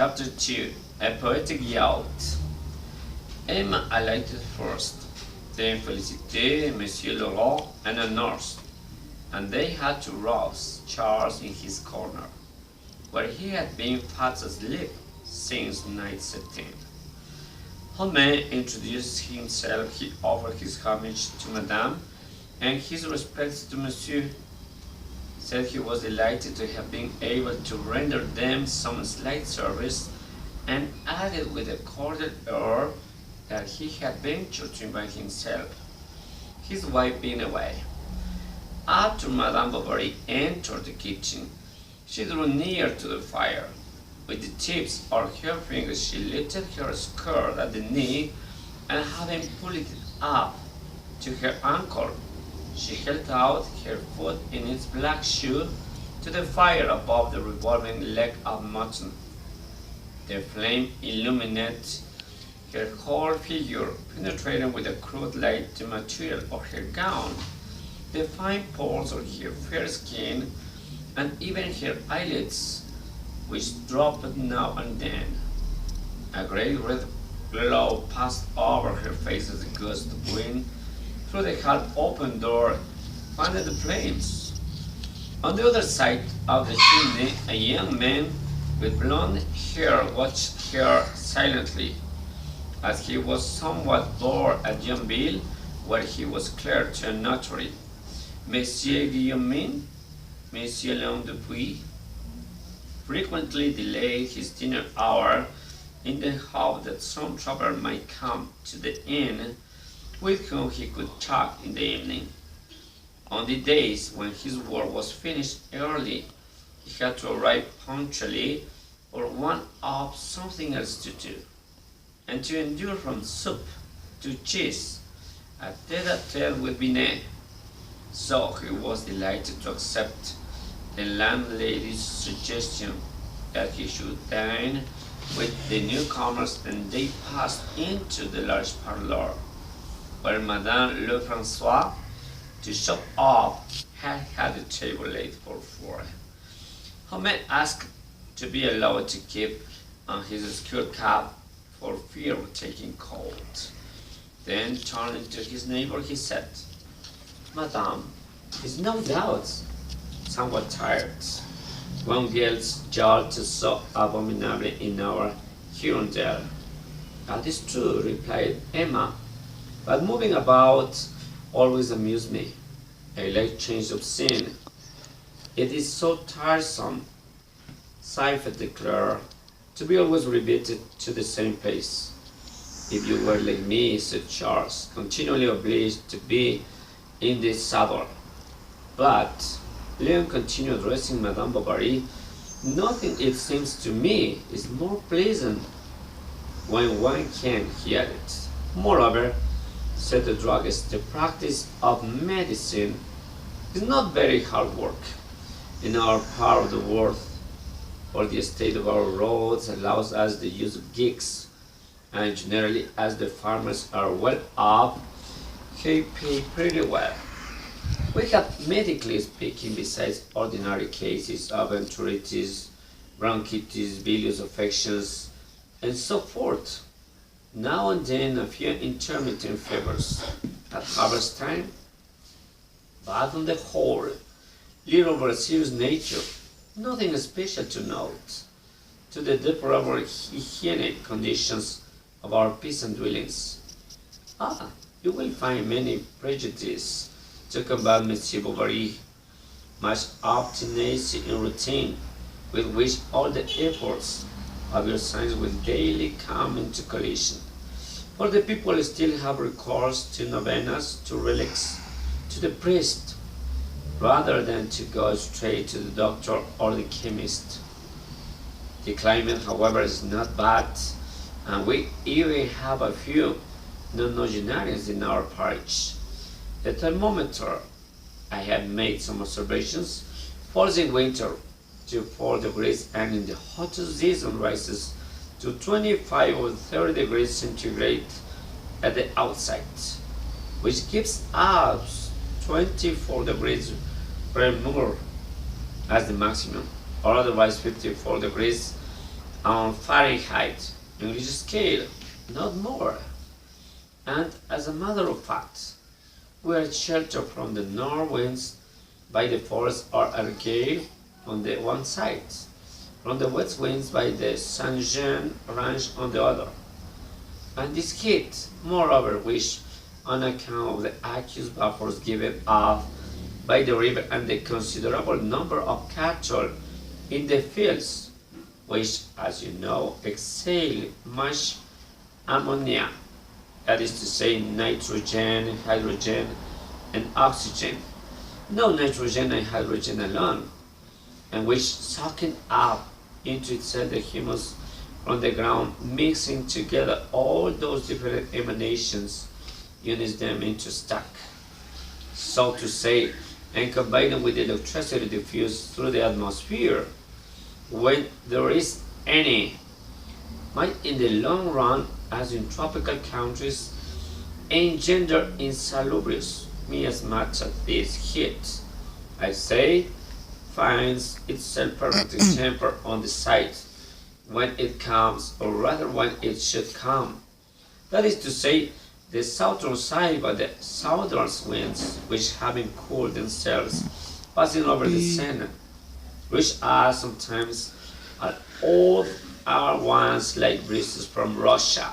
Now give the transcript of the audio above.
Chapter 2. A Poetic Yacht. Emma alighted first, then Félicité, Monsieur Laurent, and a nurse, and they had to rouse Charles in his corner, where he had been fast asleep since night set in. Homais introduced himself, he offered his homage to Madame, and his respects to Monsieur, said he was delighted to have been able to render them some slight service, and added with a cordial air that he had ventured to invite himself, his wife being away. After Madame Bovary entered the kitchen, she drew near to the fire. With the tips of her fingers she lifted her skirt at the knee, and having pulled it up to her ankle, she held out her foot in its black shoe to the fire above the revolving leg of mutton. The flame illuminated her whole figure, penetrating with a crude light the material of her gown, the fine pores of her fair skin, and even her eyelids, which dropped now and then. A great red glow passed over her face as a gust of wind through the half-open door fanned the flames. On the other side of the chimney, a young man with blonde hair watched her silently, as he was somewhat bored at Yonville, where he was clerk to a notary. Monsieur Guillaumin, Monsieur Léon Dupuis, frequently delayed his dinner hour in the hope that some traveler might come to the inn with whom he could talk in the evening. On the days when his work was finished early, he had to arrive punctually or want up something else to do, and to endure from soup to cheese a tete-a-tete with Binet. So he was delighted to accept the landlady's suggestion that he should dine with the newcomers, and they passed into the large parlour, where Madame Lefrançois, to shop up, had had the table laid for four. Homais asked to be allowed to keep on his skirt cap for fear of taking cold. Then, turning to his neighbor, he said, "Madame is no doubt somewhat tired. One gets jolted so abominably in our Hirondelle." "That is true," replied Emma, "but moving about always amused me. I like change of scene. It is so tiresome," sighed Claire, "to be always repeated to the same pace." "If you were like me," said Charles, "continually obliged to be in the saddle." But Leon continued addressing Madame Bovary, "Nothing, it seems to me, is more pleasant when one can," he added. "Moreover," said the druggist, "the practice of medicine is not very hard work. In our part of the world, or the state of our roads allows us the use of gigs, and generally, as the farmers are well off, they pay pretty well. We have, medically speaking, besides ordinary cases of enteritis, bronchitis, bilious affections, and so forth, now and then a few intermittent fevers at harvest time, but on the whole, little of a serious nature, nothing special to note, to the deplorable hygienic conditions of our peasant dwellings. Ah, you will find many prejudices to combat, Monsieur Bovary, much obstinacy in routine, with which all the efforts of your science will daily come into collision. For the people still have recourse to novenas, to relics, to the priest, rather than to go straight to the doctor or the chemist. The climate, however, is not bad, and we even have a few nonagenarians in our parish. The thermometer, I have made some observations, falls in winter to 4 degrees, and in the hottest season rises to 25 or 30 degrees centigrade at the outside, which gives us 24 degrees Reaumur as the maximum, or otherwise 54 degrees on Fahrenheit English scale, not more. And as a matter of fact, we are sheltered from the north winds by the forest or a gale on the one side, from the west winds by the Saint Jean Range on the other. And this heat, moreover, which, on account of the aqueous vapors given off by the river and the considerable number of cattle in the fields, which, as you know, exhale much ammonia, that is to say, nitrogen, hydrogen, and oxygen, no nitrogen and hydrogen alone, and which sucking up into itself the humus from the ground, mixing together all those different emanations, units them into stack, so to say, and combine them with the electricity diffused through the atmosphere, when there is any, might in the long run, as in tropical countries, engender insalubrious miasmas of this heat, I say, finds itself perfectly tempered on the site when it comes, or rather when it should come. That is to say, the southern side by the southern winds, which having cooled themselves, passing over the Seine, which are sometimes at all are ones like breezes from Russia,